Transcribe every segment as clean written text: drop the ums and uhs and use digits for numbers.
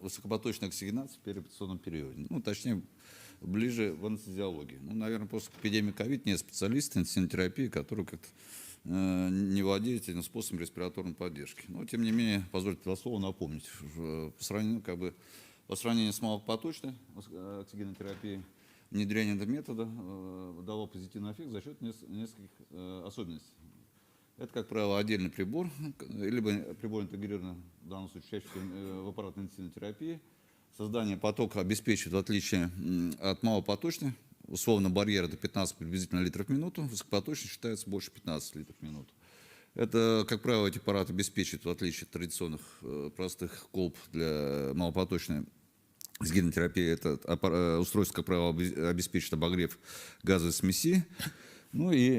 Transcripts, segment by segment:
высокопоточной оксигенации в переоперационном периоде. Ну, точнее, ближе в анестезиологии. Ну, наверное, после эпидемии ковид нет специалиста интенсивной которые как-то не владеют этим способом респираторной поддержки. Но, тем не менее, позвольте два слова напомнить. По сравнению с малопоточной оксигенотерапией, внедрение этого метода дало позитивный эффект за счет нескольких особенностей. Это, как правило, отдельный прибор, либо прибор интегрирован, в данном случае, чаще всего в аппарат интенсивной терапии. Создание потока обеспечивает, в отличие от малопоточной, условно барьер это 15 приблизительно литров в минуту, высокопоточный считается больше 15 литров в минуту. Это, как правило, эти аппараты обеспечивают, в отличие от традиционных простых колб для малопоточной оксигенотерапии, это устройство, как правило, обеспечивает обогрев газовой смеси. Ну и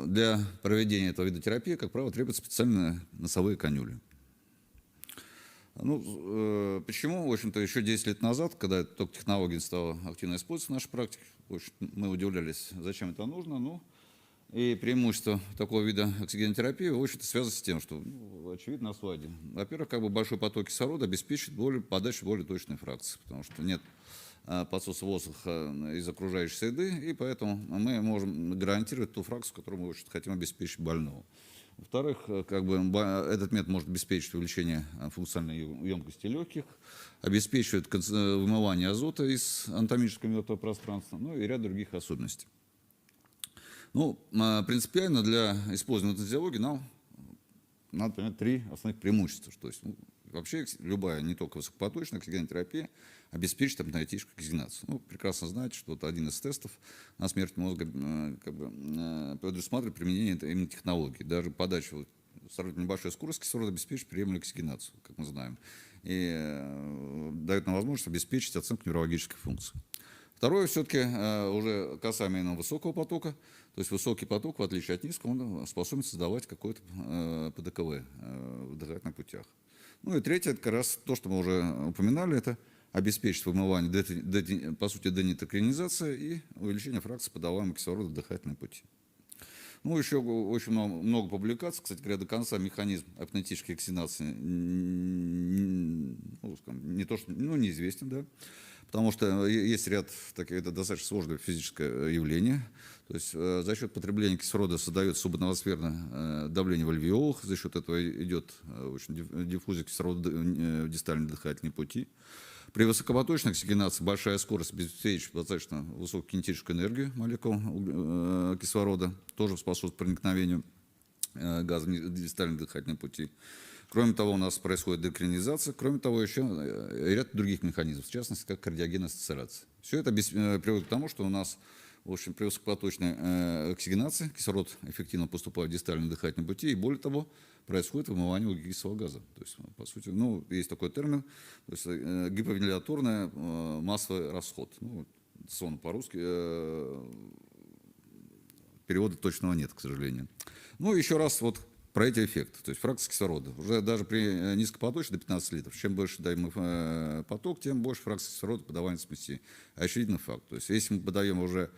для проведения этого вида терапии, как правило, требуются специальные носовые канюли. Ну, почему, в общем-то, еще 10 лет назад, когда эта только технология стала активно использоваться в нашей практике, мы удивлялись, зачем это нужно. Ну, и преимущество такого вида оксигенотерапии, в общем-то, связано с тем, что, очевидно, на слайде. Во-первых, как бы большой поток кислорода обеспечивает подачу более точной фракции, потому что нет подсоса воздуха из окружающей среды, и поэтому мы можем гарантировать ту фракцию, которую мы хотим обеспечить больному. Во-вторых, как бы, этот метод может обеспечить увеличение функциональной емкости легких, обеспечивает вымывание азота из анатомического мертвого пространства, ну и ряд других особенностей. Ну, принципиально для использования анестезиологии нам надо понять три основных преимущества. То есть, вообще любая, не только высокопоточная оксигенотерапия, обеспечит апноэтическую оксигенацию. Ну, прекрасно знаете, что это один из тестов на смерть мозга предусматривает применение именно технологий. Даже подача сравнительно небольшой скорости кислорода обеспечит приемлемую оксигенацию, как мы знаем. И дает нам возможность обеспечить оценку неврологической функции. Второе, все-таки уже касаемо именно высокого потока. То есть высокий поток, в отличие от низкого, он способен создавать какой-то ПДКВ в дыхательных путях. Ну и третье, это как раз то, что мы уже упоминали, это обеспечить вымывание, по сути, денитроклинизация и увеличение фракции подаваемого кислорода в дыхательные пути. Ну, еще очень много публикаций. Кстати говоря, до конца механизм апноэтической оксигенации неизвестен, да, потому что есть ряд таких, это достаточно сложное физическое явление. То есть за счет потребления кислорода создается субатмосферное давление в альвеолах, за счет этого идет диффузия кислорода в дистальные дыхательные пути. При высокопоточной оксигенации большая скорость обеспечивает достаточно высокую кинетическую энергию молекул кислорода, тоже способствует проникновению газа в дистальные дыхательные пути. Кроме того, у нас происходит декринизация, кроме того, еще ряд других механизмов, в частности, как кардиогенная асоциация. Все это приводит к тому, что у нас, в общем, при высокопоточной оксигенации кислород эффективно поступает в дистальные дыхательные пути, и более того, происходит вымывание углекислого газа. То есть, по сути, есть такой термин, то есть гиповентиляторный массовый расход. Ну, дословно по-русски перевода точного нет, к сожалению. Ну, еще раз вот про эти эффекты, то есть фракция кислорода. Уже даже при низкопоточной до 15 литров, чем больше даем поток, тем больше фракция кислорода подаваемой смеси. Очевидный факт. То есть если мы подаем уже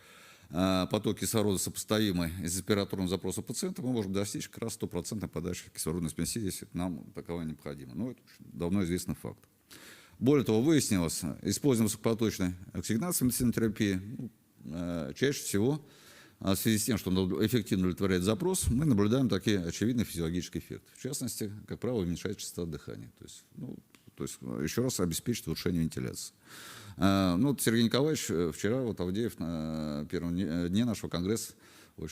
поток кислорода сопоставимый с респираторным запросом пациента, мы можем достичь как раз 100% подачи кислородной смеси, если нам таковая необходима. Но это давно известный факт. Более того, выяснилось, используя высокопоточной оксигенацию в медицинской терапии, чаще всего в связи с тем, что он эффективно удовлетворяет запрос, мы наблюдаем такие очевидные физиологические эффекты. В частности, как правило, уменьшает частота дыхания. То есть еще раз обеспечит улучшение вентиляции. Сергей Николаевич вчера, Авдеев, на первом дне нашего конгресса,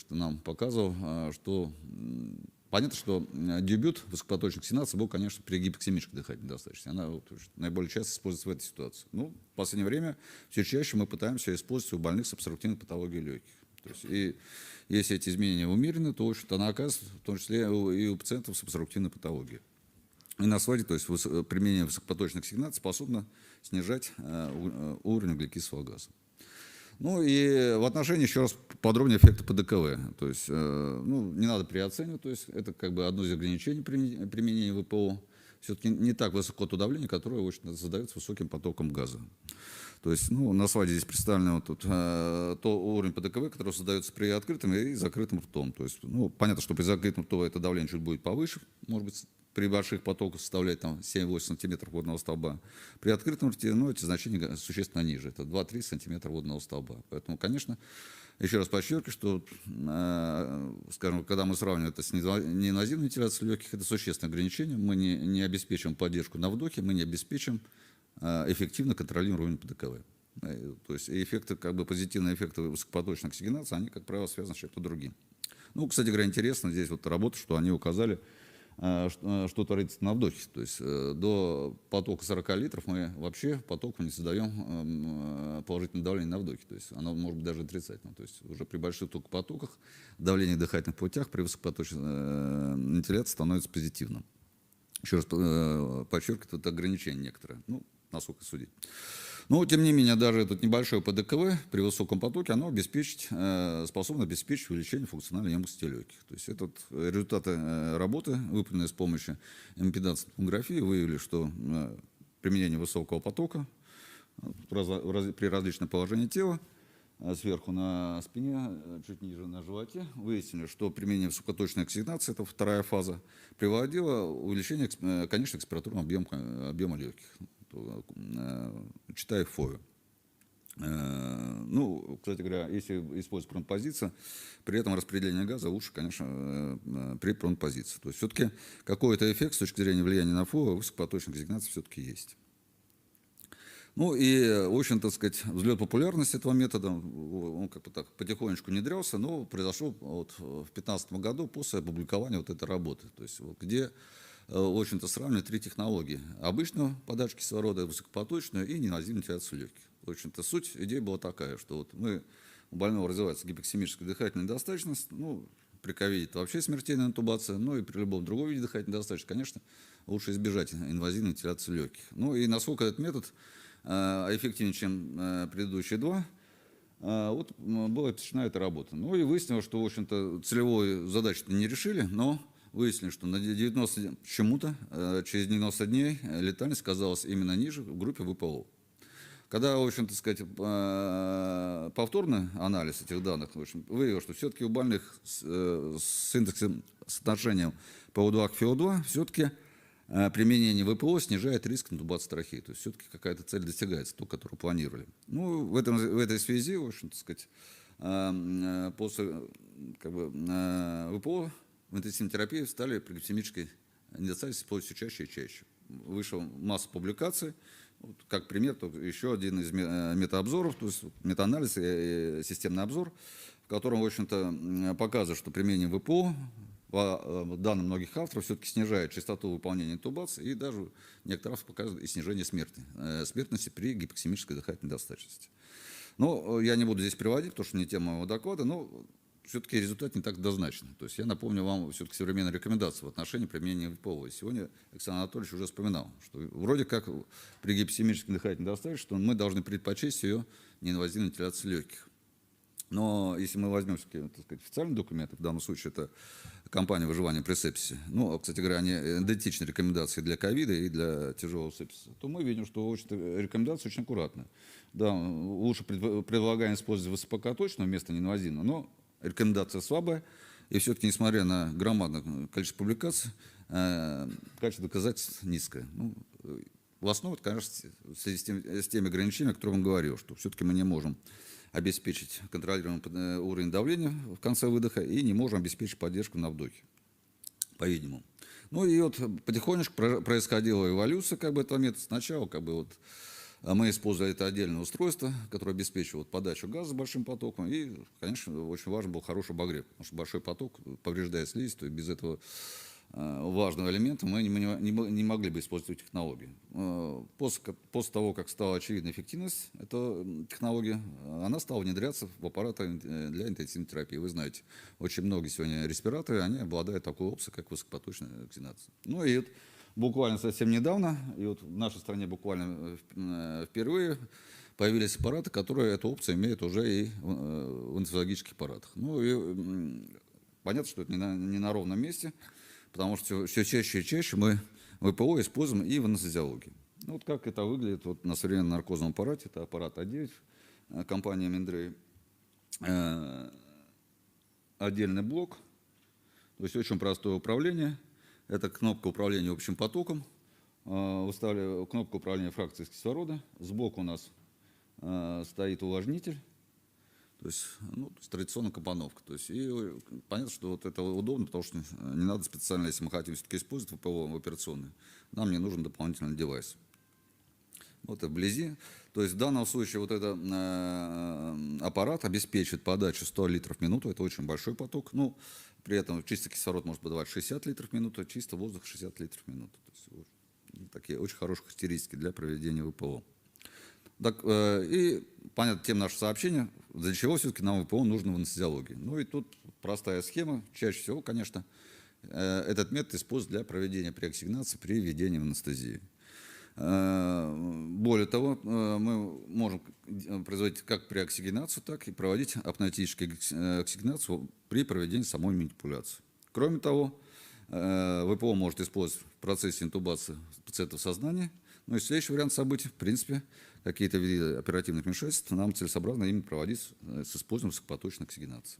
нам показывал, что понятно, что дебют высокопоточной оксигенации был, конечно, при гипоксемической дыхательной недостаточности. Она наиболее часто используется в этой ситуации. В последнее время все чаще мы пытаемся использовать у больных с обструктивной патологией легких. То есть, и если эти изменения умерены, то она оказывается в том числе и у пациентов с обструктивной патологией. И на слайде, то есть применение высокопоточной оксигенации способно снижать уровень углекислого газа. Ну и в отношении еще раз подробнее эффекта ПДКВ. То есть, не надо переоценивать, то есть это как бы одно из ограничений применения ВПО. Все-таки не так высоко то давление, которое задается высоким потоком газа. То есть, на слайде здесь представлено то уровень ПДКВ, который создается при открытом и закрытом ртом. То есть, понятно, что при закрытом ртом это давление чуть будет повыше, может быть, при больших потоках составляет там 7-8 сантиметров водного столба. При открытом рте, ну, эти значения существенно ниже, это 2-3 сантиметра водного столба. Поэтому, конечно, еще раз подчеркиваю, что, скажем, когда мы сравниваем это с неинвазивной вентиляцией легких, это существенное ограничение. Мы не обеспечим поддержку на вдохе, мы не обеспечим эффективно контролируемый ПДКВ. То есть эффекты, как бы позитивные эффекты высокопоточной оксигенации, они, как правило, связаны с чем-то другим. Ну, кстати говоря, интересно здесь вот работа, что они указали, что творится на вдохе. То есть до потока 40 литров мы вообще потоку не создаем положительное давление на вдохе. То есть оно может быть даже отрицательным. То есть уже при больших потоках давление в дыхательных путях при высокопоточной вентиляции становится позитивным. Еще раз подчеркиваю, это ограничение некоторое. Ну, насколько судить. Но, тем не менее, даже этот небольшой ПДКВ при высоком потоке, оно способно обеспечить увеличение функциональной емкости легких. То есть это результаты работы, выполненные с помощью импедансной томографии, выявили, что применение высокого потока при различном положении тела, сверху на спине, чуть ниже на животе, выяснили, что применение высокоточной оксигенации, это вторая фаза, приводило к увеличению конечного экспираторного объема легких. Читаю ФОИ. Ну, кстати говоря, если использовать пронпозицию, при этом распределение газа лучше, конечно, при пронпозиции. То есть все-таки какой-то эффект с точки зрения влияния на ФОИ высокопоточной оксигенации все-таки есть. Ну и, в общем, так сказать, взлет популярности этого метода, он как бы так потихонечку внедрялся, но произошел вот в 2015 году после опубликования вот этой работы, то есть вот, где, в общем-то, сравнивали 3 технологии: обычную подачу кислорода, высокопоточную и неинвазивную вентиляцию легких. В общем-то, суть идеи была такая, что вот у больного развивается гипоксемическая дыхательная недостаточность, ну, при ковиде это вообще смертельная интубация, ну и при любом другом виде дыхательной недостаточности, конечно, лучше избежать инвазивной вентиляции легких. Ну и насколько этот метод эффективнее, чем предыдущие два, вот была посвящена эта работа. Ну и выяснилось, что, в общем-то, целевую задачу не решили, но выяснили, что на 90 чему-то, через 90 дней летальность оказалась именно ниже в группе ВПО. Когда, в общем-то, сказать, повторный анализ этих данных, в общем, выявил, что все-таки у больных с индексом соотношением ПО2 к ФО2 все-таки применение ВПО снижает риск интубации трахеи. То есть все-таки какая-то цель достигается, ту, которую планировали. Ну, в этой связи, в общем-то, сказать, после ВПО в интенсивной терапии стали при гипоксемической недостаточности использовать все чаще и чаще. Вышла масса публикаций. Вот, как пример, то еще один из метаобзоров, то есть метаанализ и системный обзор, в котором, в общем-то, показывает, что применение ВПО по данным многих авторов все-таки снижает частоту выполнения интубации и даже некоторые авторы показывают и снижение смертности при гипоксемической дыхательной недостаточности. Но я не буду здесь приводить, потому что не тема моего доклада, но все-таки результат не так однозначный. То есть я напомню вам все-таки современные рекомендации в отношении применения ВПО. Сегодня Александр Анатольевич уже вспоминал, что вроде как при гипоксемической дыхательной недостаточности, что мы должны предпочесть ее неинвазивной вентиляции легких. Но если мы возьмем, так сказать, официальные документы, в данном случае это компания выживания при сепсисе, ну, кстати говоря, они идентичны рекомендации для ковида и для тяжелого сепсиса, то мы видим, что рекомендации очень аккуратные. Да, лучше предлагаем использовать высокопоточную вместо неинвазивную, но рекомендация слабая, и все-таки, несмотря на громадное количество публикаций, качество доказательств низкое. Ну, в основе, конечно, в связи с теми ограничениями, о которых он говорил, что все-таки мы не можем обеспечить контролируемый уровень давления в конце выдоха и не можем обеспечить поддержку на вдохе, по-видимому. Ну и вот потихонечку происходила эволюция этого метода. Сначала мы использовали это отдельное устройство, которое обеспечивало подачу газа с большим потоком. И, конечно, очень важен был хороший обогрев, потому что большой поток повреждает слизистую, и без этого важного элемента мы не могли бы использовать технологии. После того, как стала очевидна эффективность этой технологии, она стала внедряться в аппараты для интенсивной терапии. Вы знаете, очень многие сегодня респираторы, они обладают такой опцией, как высокопоточная оксигенация. Ну и вот буквально совсем недавно, и вот в нашей стране буквально впервые появились аппараты, которые эту опцию имеют уже и в анестезиологических аппаратах. Ну и понятно, что это не на ровном месте, потому что все чаще и чаще мы ВПО используем и в анестезиологии. Ну, вот как это выглядит вот на современном наркозном аппарате. Это аппарат А9 компании Миндрей. Отдельный блок, то есть очень простое управление. Это кнопка управления общим потоком. Выставляю кнопку управления фракцией кислорода. Сбоку у нас стоит увлажнитель. То есть, ну, то есть традиционная компоновка. То есть, и понятно, что вот это удобно, потому что не надо специально, если мы хотим все-таки использовать ВПО в операционной, нам не нужен дополнительный девайс. Вот и вблизи. То есть в данном случае вот этот аппарат обеспечит подачу 100 литров в минуту. Это очень большой поток. Ну, при этом чистый кислород может подавать 60 литров в минуту, а чистый воздух 60 литров в минуту. То есть, вот, такие очень хорошие характеристики для проведения ВПО. Так, и понятно, тем наше сообщение, для чего все-таки нам ВПО нужно в анестезиологии. Ну и тут простая схема. Чаще всего, конечно, этот метод используют для проведения преоксигенации при введении в анестезии. Более того, мы можем производить как преоксигенацию, так и проводить апноэтическую оксигенацию при проведении самой манипуляции. Кроме того, ВПО может использовать в процессе интубации пациента в сознании. Ну и следующий вариант событий, в принципе, какие-то виды оперативных вмешательств нам целесообразно именно проводить с использованием высокопоточной оксигенации.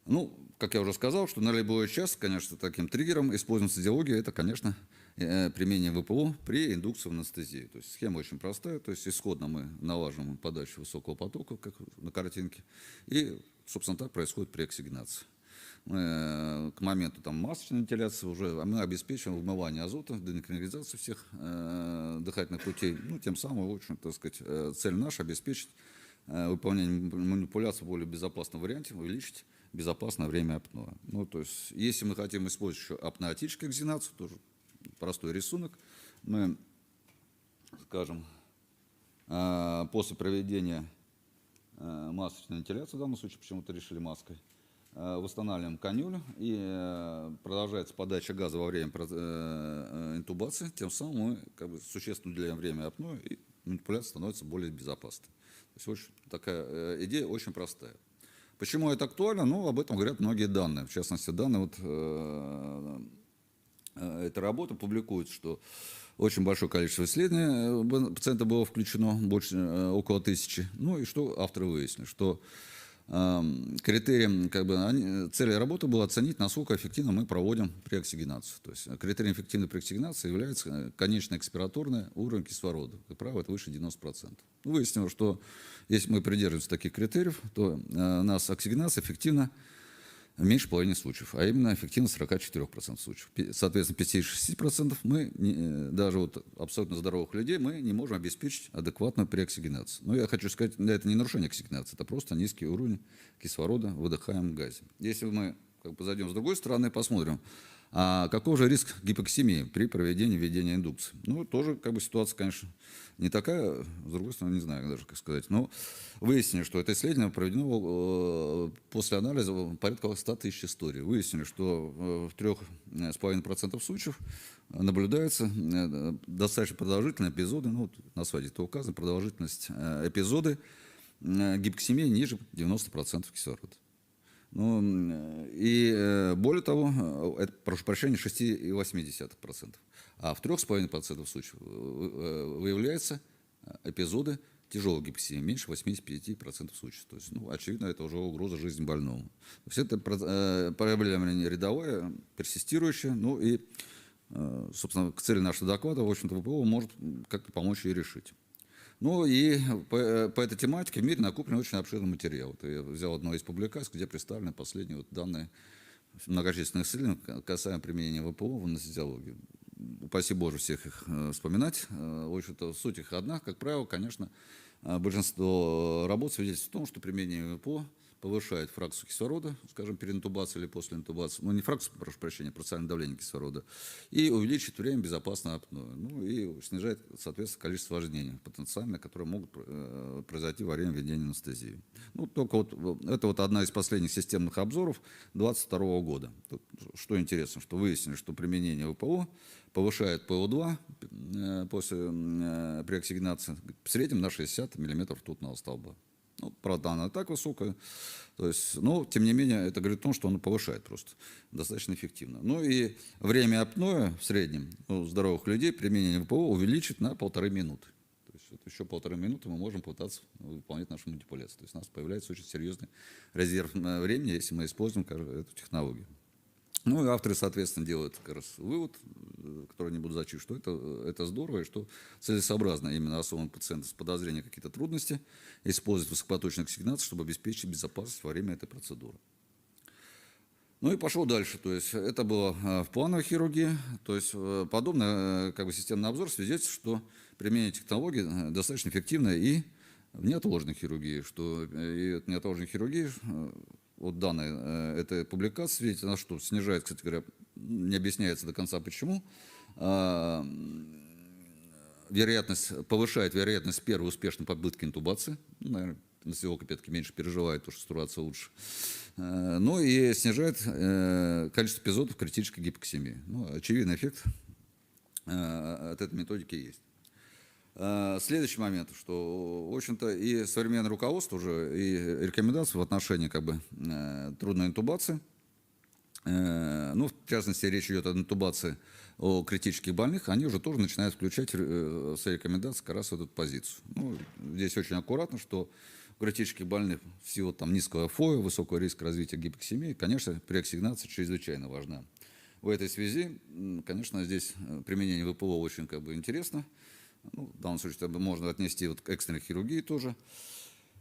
Ну, как я уже сказал, что на любой час, конечно, таким триггером используем анестезиологию, это, конечно, применение ВПО при индукции в анестезии. То есть схема очень простая, то есть исходно мы налаживаем подачу высокого потока, как на картинке, и, собственно, так происходит преоксигенация. Мы, к моменту там, масочной вентиляции уже мы обеспечиваем вымывание азота, денеклинизацию всех дыхательных путей. Ну, тем самым, в общем, так сказать, цель наша обеспечить выполнение манипуляций в более безопасном варианте, увеличить безопасное время апноэ. Ну, то есть, если мы хотим использовать еще апноэтическую оксигенацию, тоже простой рисунок, мы, скажем, после проведения масочной вентиляции, в данном случае почему-то решили маской, восстанавливаем канюлю и продолжается подача газа во время интубации, тем самым мы как бы существенно уделяем время апноэ, и манипуляция становится более безопасной. То есть очень, такая идея очень простая. Почему это актуально? Ну, об этом говорят многие данные. В частности, данные вот эта работа публикует, что очень большое количество исследований пациента было включено, больше, около 1000. Ну и что авторы выяснили, что критерием, как бы, целью работы было оценить, насколько эффективно мы проводим преоксигенацию. То есть критерием эффективной преоксигенации является конечный экспираторный уровень кислорода. Как правило, это выше 90%. Выяснилось, что если мы придерживаемся таких критериев, то у нас оксигенация эффективна меньше половины случаев, а именно эффективность 44% случаев. Соответственно, 56% мы, даже вот абсолютно здоровых людей, мы не можем обеспечить адекватную преоксигенацию. Но я хочу сказать, это не нарушение оксигенации, это просто низкий уровень кислорода в выдыхаемом газе. Если мы как бы зайдем с другой стороны, посмотрим, а какой же риск гипоксемии при проведении введения индукции? Ну, тоже как бы ситуация, конечно, не такая, с другой стороны, не знаю даже, как сказать. Но выяснили, что это исследование проведено после анализа порядка 100 тысяч историй. Выяснили, что в 3,5% случаев наблюдаются достаточно продолжительные эпизоды, ну, вот на слайде это указано, продолжительность эпизоды гипоксемии ниже 90% кислорода. Ну, и более того, это, прошу прощения, 6,8%. А в 3,5% случаев выявляются эпизоды тяжелой гипоксемии, меньше 85% случаев. То есть, ну, очевидно, это уже угроза жизни больному. То есть это проблема рядовая, персистирующая, ну и, собственно, к цели нашего доклада, в общем-то, ВПО может как-то помочь ее решить. Ну и по этой тематике в мире накоплен очень обширный материал. Вот я взял одну из публикаций, где представлены последние вот данные многочисленных исследований касаемо применения ВПО в анестезиологии. Упаси Боже всех их вспоминать. В общем-то, суть их одна. Как правило, конечно, большинство работ свидетельствует в том, что применение ВПО повышает фракцию кислорода, скажем, перед интубацией или после интубации, ну не фракцию, прошу прощения, процессуальное давление кислорода, и увеличивает время безопасного апноэ, ну и снижает, соответственно, количество осложнений потенциально, которые могут произойти во время введения анестезии. Ну, только вот это вот одна из последних системных обзоров 2022 года. Тут, что интересно, что выяснили, что применение ВПО повышает ПО2 после преоксигенации в среднем на 60 мм ртутного столба. Ну, правда, она так высокая, то есть, но, тем не менее, это говорит о том, что он повышает просто достаточно эффективно. Ну и время апноэ в среднем у здоровых людей применение ВПО увеличит на 1,5 минуты. То есть вот еще 1,5 минуты мы можем пытаться выполнять нашу манипуляцию. То есть у нас появляется очень серьезный резерв времени, если мы используем эту технологию. Ну и авторы, соответственно, делают как раз вывод, который не буду зачитывать, что это здорово и что целесообразно именно особым пациентам с подозрением какие-то трудности использовать высокопоточную оксигенацию, чтобы обеспечить безопасность во время этой процедуры. Ну и пошел дальше, то есть это было в плановой хирургии, то есть подобный как бы системный обзор свидетельствует, что применение технологий достаточно эффективно и в неотложной хирургии, что и в неотложной хирургии вот данная эта публикация свидетельствует, что снижает, кстати говоря, не объясняется до конца почему, вероятность, повышает вероятность первой успешной попытки интубации, ну, наверное, анестезиолог опять-таки меньше переживает, потому что ситуация лучше. Ну и снижает количество эпизодов критической гипоксемии. Ну, очевидный эффект от этой методики есть. Следующий момент, что, в общем-то, и современное руководство уже, и рекомендации в отношении как бы трудной интубации, ну, в частности, речь идет о интубации о критических больных, они уже тоже начинают включать в свои рекомендации как раз эту позицию. Ну, здесь очень аккуратно, что у критических больных в силу там, низкого ФОИ, высокого риска развития гипоксемии, конечно, преоксигенация чрезвычайно важна. В этой связи, конечно, здесь применение ВПО очень как бы интересно. Ну, в данном случае можно отнести вот к экстренной хирургии тоже.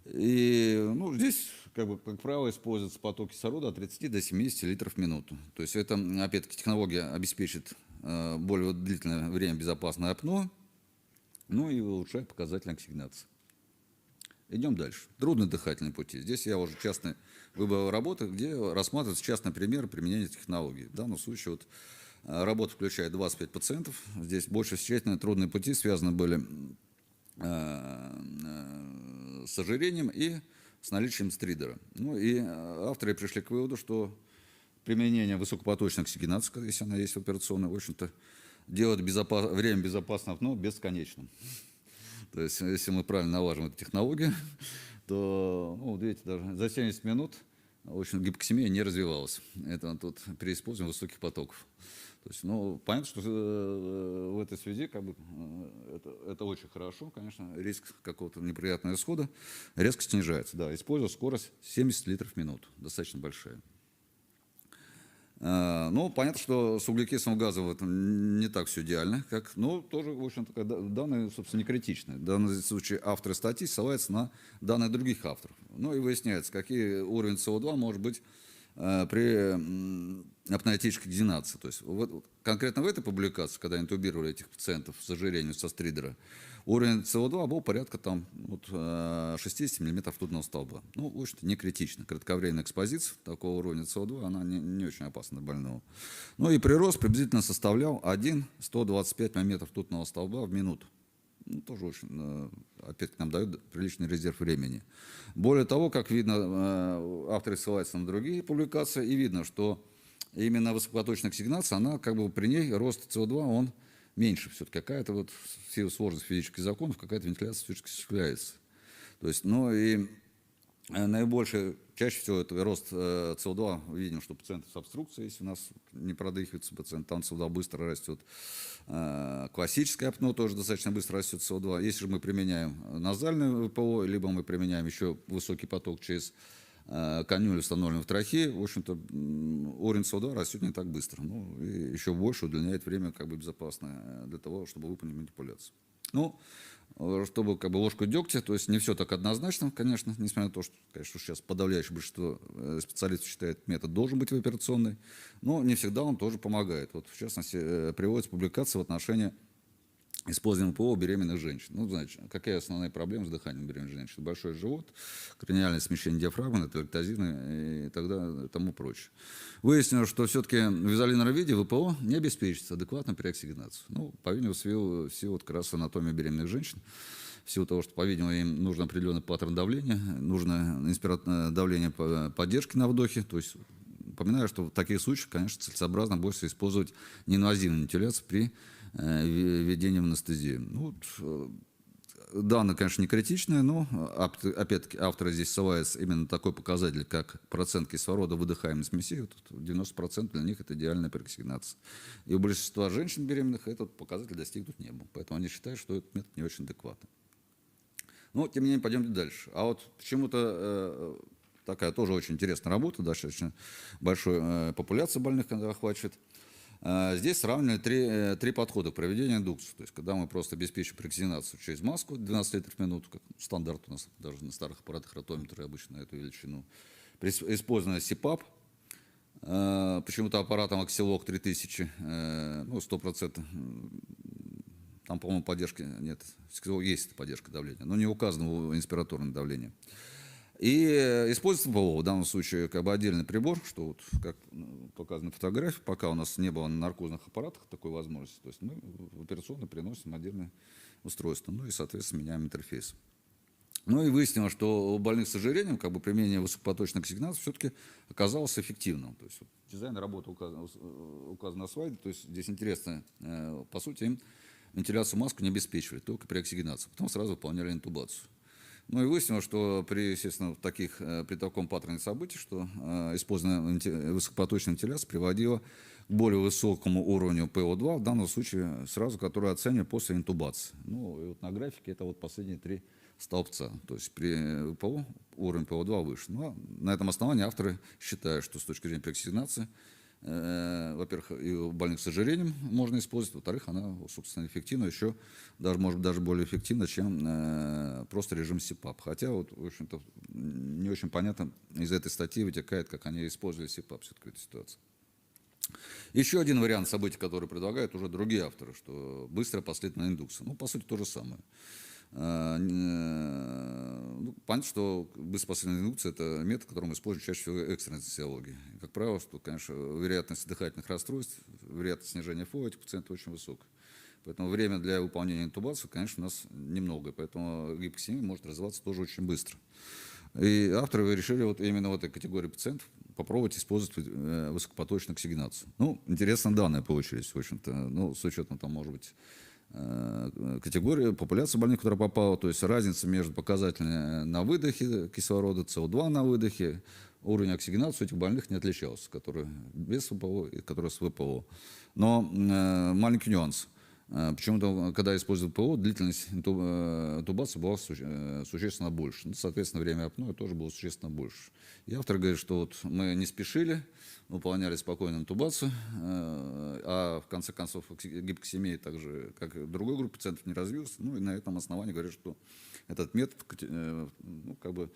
И ну, здесь, как правило, используются потоки кислорода от 30 до 70 литров в минуту. То есть это, опять-таки, технология обеспечит более длительное время безопасное апноэ, ну и улучшает показатель оксигенации. Идем дальше. Трудные дыхательные пути. Здесь я уже частный выбрал работы, где рассматриваются частные примеры применения технологий. В данном случае вот работа включает 25 пациентов. Здесь больше встречные трудные пути связаны были с ожирением и с наличием стридера. Ну и авторы пришли к выводу, что применение высокопоточной оксигенации, если она есть в операционной, в общем-то, делает время безопасного апноэ бесконечным. То есть, если мы правильно налажим эту технологию, то, ну, вот видите, даже за 70 минут, в общем, гипоксемия не развивалась. Это тут при использовании высоких потоков. То есть, ну, понятно, что в этой связи как бы, это очень хорошо, конечно, риск какого-то неприятного исхода резко снижается. Да, используя скорость 70 литров в минуту, достаточно большая. Ну, понятно, что с углекислым газом это не так все идеально, как, но тоже, в общем-то, данные, собственно, не критичны. В данном случае авторы статьи ссылаются на данные других авторов. Ну и выясняется, какие уровень СО2 может быть при апноэтической дезинации. То есть вот, конкретно в этой публикации, когда интубировали этих пациентов с ожирением со стридера, уровень СО2 был порядка там, вот, 60 мм ртутного столба. Ну, в общем-то, не критично. Кратковременная экспозиция такого уровня СО2, она не очень опасна для больного. Ну и прирост приблизительно составлял 1,125 мм ртутного столба в минуту. Ну, тоже очень, опять нам дает приличный резерв времени. Более того, как видно, авторы ссылаются на другие публикации, и видно, что именно высокопоточная оксигенация, она как бы при ней рост СО2, он меньше все-таки. Какая-то вот в силу сложности физических законов, какая-то вентиляция все-таки осуществляется. То есть, ну и наибольшее, чаще всего это рост СО2, видим, что пациенты с обструкцией, если у нас не продыхивается пациент, там СО2 быстро растет. Классическое апноэ тоже достаточно быстро растет СО2. Если же мы применяем назальное ВПО, либо мы применяем еще высокий поток через канюлю, установленную в трахее, в общем-то, уровень СО2 растет не так быстро. Ну, и еще больше удлиняет время как бы безопасное для того, чтобы выполнить манипуляцию. Ну, чтобы как бы ложку дегтя, то есть не все так однозначно, конечно, несмотря на то, что, конечно, сейчас подавляющее большинство специалистов считает, метод должен быть в операционной, но не всегда он тоже помогает. Вот, в частности, приводится публикация в отношении использования ПО у беременных женщин. Ну, знаете, какая основная проблема с дыханием беременных женщин? Большой живот, краниальное смещение диафрагмы, лактозины и тогда тому прочее. Выяснилось, что все-таки в изолированном виде ВПО не обеспечится адекватной переоксигенацией. Ну, по-видимому, в силу вот как раз анатомии беременных женщин, в силу того, что, по-видимому, им нужен определенный паттерн давления, нужно давление поддержки на вдохе. То есть, напоминаю, что в таких случаях, конечно, целесообразно больше использовать неинвазивную вентиляцию при введении в анестезию. Ну, вот, данные, конечно, не критичные, но, опять-таки, авторы здесь ссылаются именно на такой показатель, как процент кислорода в выдыхаемой смеси. Вот 90% для них это идеальная переоксигенация. И у большинства женщин беременных этот показатель достигнут не был. Поэтому они считают, что этот метод не очень адекватный. Но, тем не менее, пойдемте дальше. А вот почему-то такая тоже очень интересная работа, достаточно большой популяция больных охватывает. Здесь сравнивали три подхода к проведению индукции. То есть, когда мы просто обеспечиваем проксигенацию через маску 12 литров в минуту, как стандарт у нас даже на старых аппаратах ротометры обычно на эту величину. При использовании СИПАП, почему-то аппаратом Axilog 3000, ну, 100%, там, по-моему, поддержки нет, есть поддержка давления, но не указано инспираторное давление. И используется ПО, в данном случае как бы отдельный прибор, что вот, как показано в фотографии, пока у нас не было на наркозных аппаратах такой возможности, то есть мы в операционную переносим отдельное устройство, ну и, соответственно, меняем интерфейс. Ну и выяснилось, что у больных с ожирением как бы применение высокопоточной оксигенации все-таки оказалось эффективным. То есть вот, дизайн работы указан на слайде, то есть здесь интересно, по сути, им вентиляцию маску не обеспечивали, только при оксигенации, потом сразу выполняли интубацию. Ну и выяснилось, что естественно, при таком паттерне событий, что использование высокопоточной вентиляции приводило к более высокому уровню ПО2, в данном случае сразу, который оценивали после интубации. Ну и вот на графике это вот последние три столбца. То есть при ПО уровень ПО2 выше. Но на этом основании авторы считают, что с точки зрения проксигенации, во-первых, и у больных с ожирением можно использовать, во-вторых, она, собственно, эффективна, еще даже, может быть, даже более эффективна, чем просто режим СИПАП. Хотя, вот, в общем-то, не очень понятно, из этой статьи вытекает, как они использовали СИПАП все-таки в этой ситуации. Еще один вариант событий, который предлагают уже другие авторы, что быстрая последовательная индукция. Ну, по сути, то же самое. Ну, понятно, что быстропоследовательная индукция – это метод, который мы используем чаще всего в экстренной анестезиологии. Как правило, что, конечно, вероятность дыхательных расстройств, вероятность снижения ФО этих пациентов очень высокая. Поэтому время для выполнения интубации, конечно, у нас немного, поэтому гипоксемия может развиваться тоже очень быстро. И авторы решили вот именно в этой категории пациентов попробовать использовать высокопоточную оксигенацию. Ну, интересные данные получились, в общем-то, ну, с учетом, там, может быть, категории популяции больных, которая попала, то есть разница между показателями на выдохе кислорода, СО2 на выдохе, уровень оксигенации у этих больных не отличался, которые без ВПО и которые с ВПО. Но маленький нюанс. Почему-то, когда использовали ПО, длительность интубации была существенно больше. Ну, соответственно, время апноэ тоже было существенно больше. И автор говорит, что вот мы не спешили, выполняли спокойно интубацию, а в конце концов гипоксемия, так же, как и другой группы пациентов, не развилась. Ну и на этом основании говорят, что этот метод ну, как бы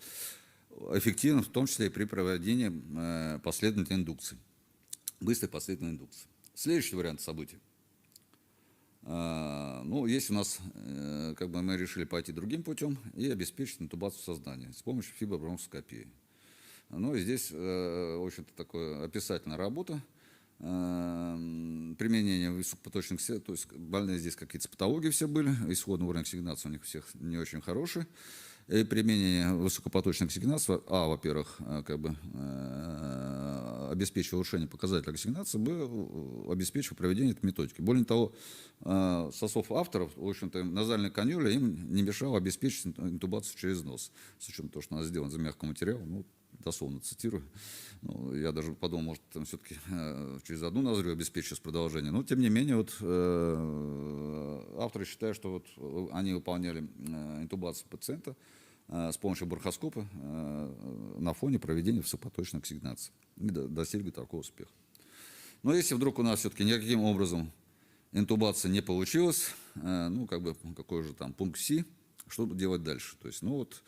эффективен, в том числе и при проведении последовательной индукции, быстрой последовательной индукции. Следующий вариант событий. Ну, есть у нас, как бы мы решили пойти другим путем и обеспечить интубацию сознания с помощью фибробронхоскопии. Ну, и здесь, в общем-то, такая описательная работа. Применение высокопоточных, то есть больные здесь какие-то патологии все были, исходный уровень оксигенации у них всех не очень хороший. И применение высокопоточной оксигенации, во-первых, как бы обеспечивая улучшение показателя оксигенации, обеспечивая проведение этой методики. Более того, со слов авторов, в общем-то, назальная канюля им не мешала обеспечить интубацию через нос. С учетом того, что она сделана за мягкий материал, ну, дословно цитирую. Ну, я даже подумал, может, там все-таки через одну ноздрю обеспечить продолжение. Но, тем не менее, вот, авторы считают, что вот они выполняли интубацию пациента с помощью бронхоскопа на фоне проведения высокопоточной оксигенации. И достигли такого успеха. Но если вдруг у нас все-таки никаким образом интубация не получилась, ну, как бы, какой же там пункт С, что делать дальше? То есть, ну, вот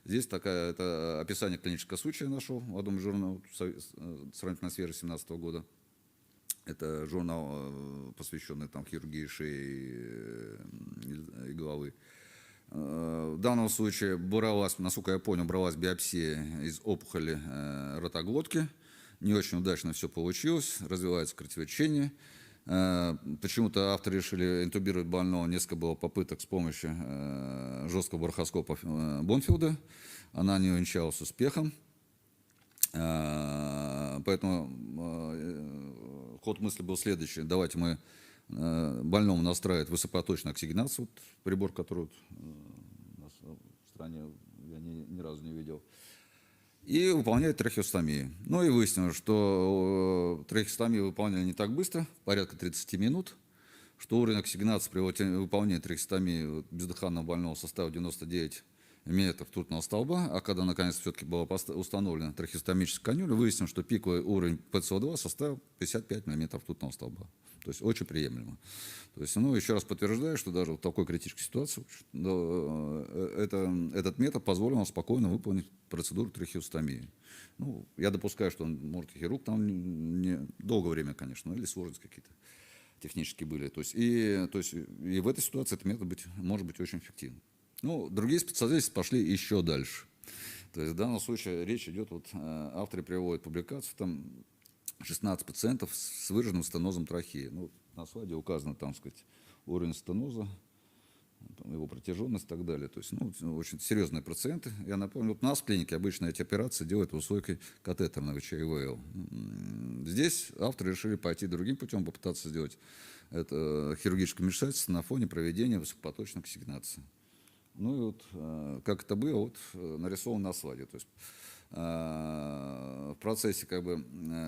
здесь это описание клинического случая нашел в одном журнале, сравнительно свежий 2017 года. Это журнал, посвященный там хирургии шеи и головы. В данном случае бралась, насколько я понял, бралась биопсия из опухоли ротоглотки. Не очень удачно все получилось, развивается кровотечение. Почему-то авторы решили интубировать больного. Несколько было попыток с помощью жесткого бронхоскопа Бонфилда. Она не увенчалась успехом. Поэтому ход мысли был следующий. Давайте мы больному настраивать высокопоточную оксигенацию, вот прибор, который вот у нас в стране я ни разу не видел, и выполняет трахеостомию. Ну и выяснилось, что трахеостомию выполняли не так быстро, порядка 30 минут, что уровень оксигенации при выполнении трахеостомии бездыханного больного составил 99 мм ртутного столба, а когда наконец все-таки была установлена трахеостомическая канюля, выяснилось, что пиковый уровень ПЦО2 составил 55 мм ртутного столба. То есть очень приемлемо. То есть, ну, еще раз подтверждаю, что даже в такой критической ситуации этот метод позволил нам спокойно выполнить процедуру трахеостомии. Ну, я допускаю, что он, может, хирург там не долгое время, конечно, или сложности какие-то технические были. То есть и в этой ситуации этот метод может быть очень эффективным. Ну, другие специалисты пошли еще дальше. То есть в данном случае речь идет, вот авторы приводят публикацию, там 16 пациентов с выраженным стенозом трахеи. Ну, на слайде указано, там, сказать, уровень стеноза, его протяженность и так далее. То есть, ну, очень серьезные пациенты. Я напомню, вот у нас в клинике обычно эти операции делают высокой катетерной ВЧ-ИВЛ. Здесь авторы решили пойти другим путем, попытаться сделать это хирургическое вмешательство на фоне проведения высокопоточной оксигенации. Ну и вот как это было, вот нарисовано на слайде. То есть в процессе как бы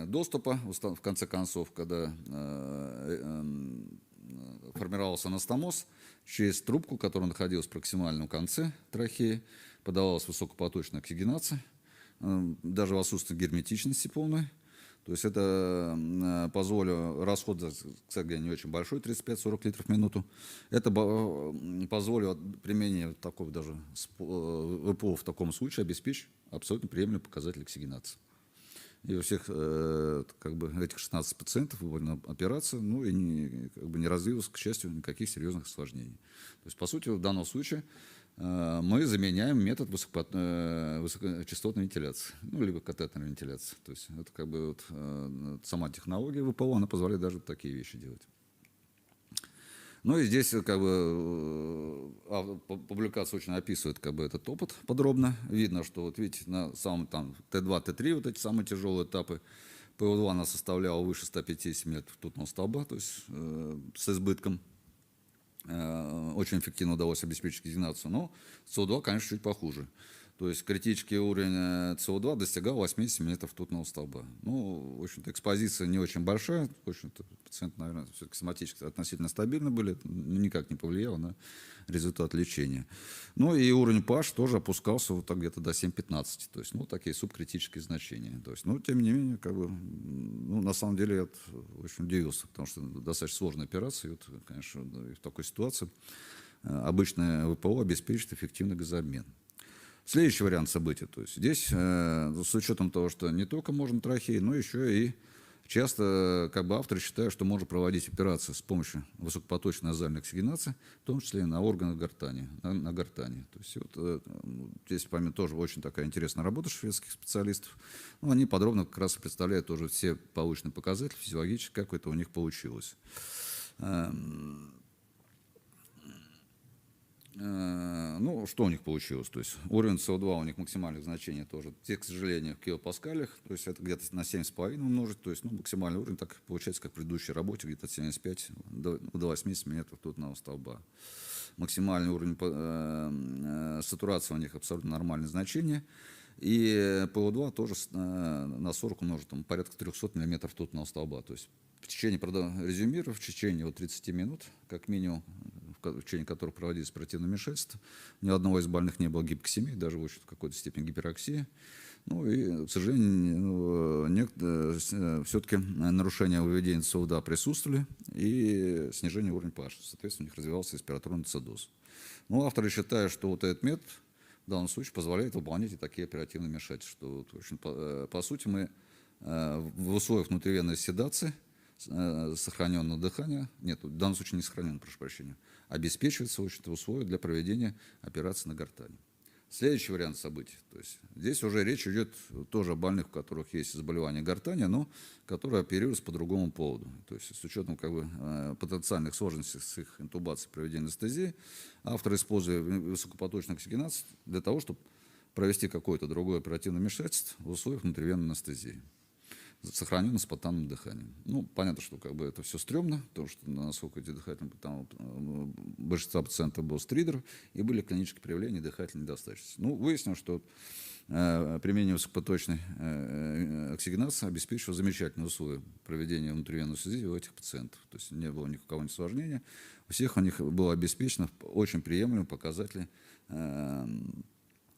доступа, в конце концов, когда формировался анастомоз, через трубку, которая находилась в проксимальном конце трахеи, подавалась высокопоточная оксигенация, даже в отсутствии герметичности полной. То есть это позволило, расход, кстати, не очень большой, 35-40 литров в минуту. Это позволило применение такого даже ВПО в таком случае обеспечить абсолютно приемлемый показатель оксигенации. И у всех как бы, этих 16 пациентов выполнена операция, ну и не развилось, к счастью, никаких серьезных осложнений. То есть, по сути, в данном случае мы заменяем метод высокочастотной вентиляции, ну, либо катетерной вентиляции. То есть это как бы вот, сама технология ВПО, она позволяет даже такие вещи делать. Ну и здесь как бы публикация очень описывает как бы этот опыт подробно. Видно, что вот видите, на самом там Т2, Т3, вот эти самые тяжелые этапы, ПО2 она составляла выше 150 мм ртутного столба, то есть с избытком. Очень эффективно удалось обеспечить оксигенацию, но СО2, конечно, чуть похуже. То есть критический уровень СО2 достигал 80 мм ртутного столба. Ну, в общем-то, экспозиция не очень большая. В общем-то, пациенты, наверное, все-таки соматически относительно стабильны были. Это никак не повлияло на результат лечения. Ну и уровень PH тоже опускался вот так где-то до 7-15. То есть, ну, такие субкритические значения. То есть, ну, тем не менее, как бы, ну, на самом деле, я очень удивился, потому что достаточно сложная операция. И вот, конечно, в такой ситуации обычное ВПО обеспечит эффективный газообмен. Следующий вариант событий. То есть здесь, с учетом того, что не только можно трахеи, но еще и часто как бы авторы считают, что можно проводить операции с помощью высокопоточной назальной оксигенации, в том числе и на органах гортани, на гортани. То есть вот, здесь, помимо, тоже очень такая интересная работа шведских специалистов. Ну, они подробно как раз представляют тоже все полученные показатели физиологически, как это у них получилось. Ну, что у них получилось? То есть уровень СО2 у них максимальных значений тоже, те, к сожалению, в килопаскалях, то есть это где-то на 7,5 умножить, то есть ну, максимальный уровень так получается, как в предыдущей работе, где-то от 75 до 80 мм ртутного столба. Максимальный уровень сатурации у них абсолютно нормальное значение. И ПО2 тоже на 40 умножить, там, порядка 300 мм ртутного столба. То есть в течение, резюмирую, в течение вот 30 минут, как минимум, в течение которых проводились оперативные вмешательства, ни у одного из больных не было гипоксемии, даже в какой-то степени гипероксии. Ну и, к сожалению, все-таки нарушения выведения СО2 присутствовали и снижение уровня pH. Соответственно, у них развивался респираторный ацидоз. Но авторы считают, что вот этот метод в данном случае позволяет выполнять и такие оперативные вмешательства. Что, вот, в общем, по сути, мы в условиях внутривенной седации, сохраненного дыхания, нет, в данном случае не сохраненного, прошу прощения, обеспечивается условия для проведения операции на гортани. Следующий вариант событий. То есть здесь уже речь идет тоже о больных, у которых есть заболевание гортани, но которые оперируются по другому поводу. То есть с учетом как бы, потенциальных сложностей с их интубацией, проведения анестезии, авторы используют высокопоточную оксигенацию для того, чтобы провести какое-то другое оперативное вмешательство в условиях внутривенной анестезии, сохраненным спонтанным дыханием. Ну, понятно, что как бы это все стрёмно, потому что насколько эти дыхательные, там большинство пациентов был стридер, и были клинические проявления дыхательной недостаточности. Ну, выяснилось, что применение высокопоточной оксигенации обеспечивало замечательные условия проведения внутривенной анестезии у этих пациентов. То есть не было ни у кого осложнения. У всех у них было обеспечено очень приемлемые показатели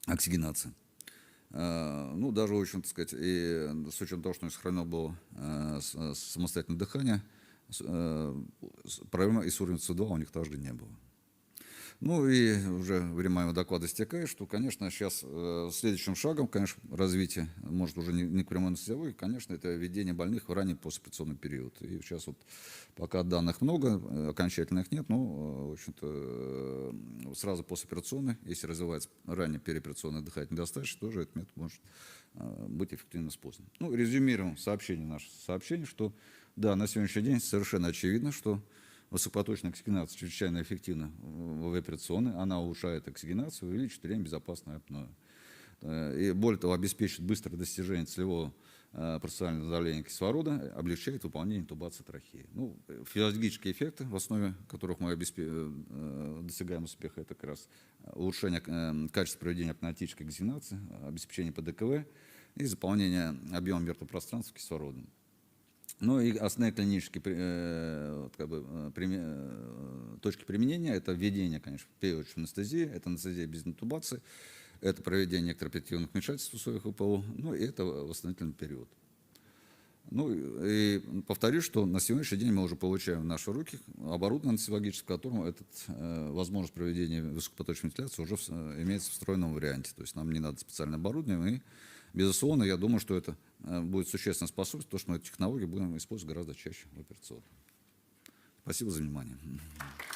оксигенации. Ну, даже, в общем, так сказать, и с учетом того, что у него сохранено было самостоятельное дыхание, проблемы и с уровнем СО2 у них также не было. Ну и уже время моего доклада истекает, что, конечно, сейчас следующим шагом, конечно, развития, может, уже не к прямой анестезиологии, конечно, это введение больных в ранний послеоперационный период. И сейчас вот пока данных много, окончательных нет, но, в общем-то, сразу послеоперационный, если развивается ранее переоперационная дыхательная недостаточность, тоже этот метод может быть эффективно использован. Ну, резюмируем наше сообщение, что, да, на сегодняшний день совершенно очевидно, что высокопоточная оксигенация чрезвычайно эффективна в операционной, она улучшает оксигенацию, увеличит время безопасного апноэ. И более того, обеспечит быстрое достижение целевого парциального давления кислорода, облегчает выполнение интубации трахеи. Ну, физиологические эффекты, в основе которых мы достигаем успеха, это как раз улучшение качества проведения апноэтической оксигенации, обеспечение ПДКВ и заполнение объема мертвого пространства кислородом. Ну и основные клинические точки применения – это введение, конечно, в первую очередь анестезии, это анестезия без интубации, это проведение некоторых оперативных вмешательств в условиях ВПО, ну и это восстановительный период. Ну и повторюсь, что на сегодняшний день мы уже получаем в наши руки оборудование анестезиологическое, в котором возможность проведения высокопоточной вентиляции уже имеется в встроенном варианте. То есть нам не надо специальное оборудование. И, безусловно, я думаю, что это будет существенно способствовать, потому что мы эту технологию будем использовать гораздо чаще в операционной. Спасибо за внимание.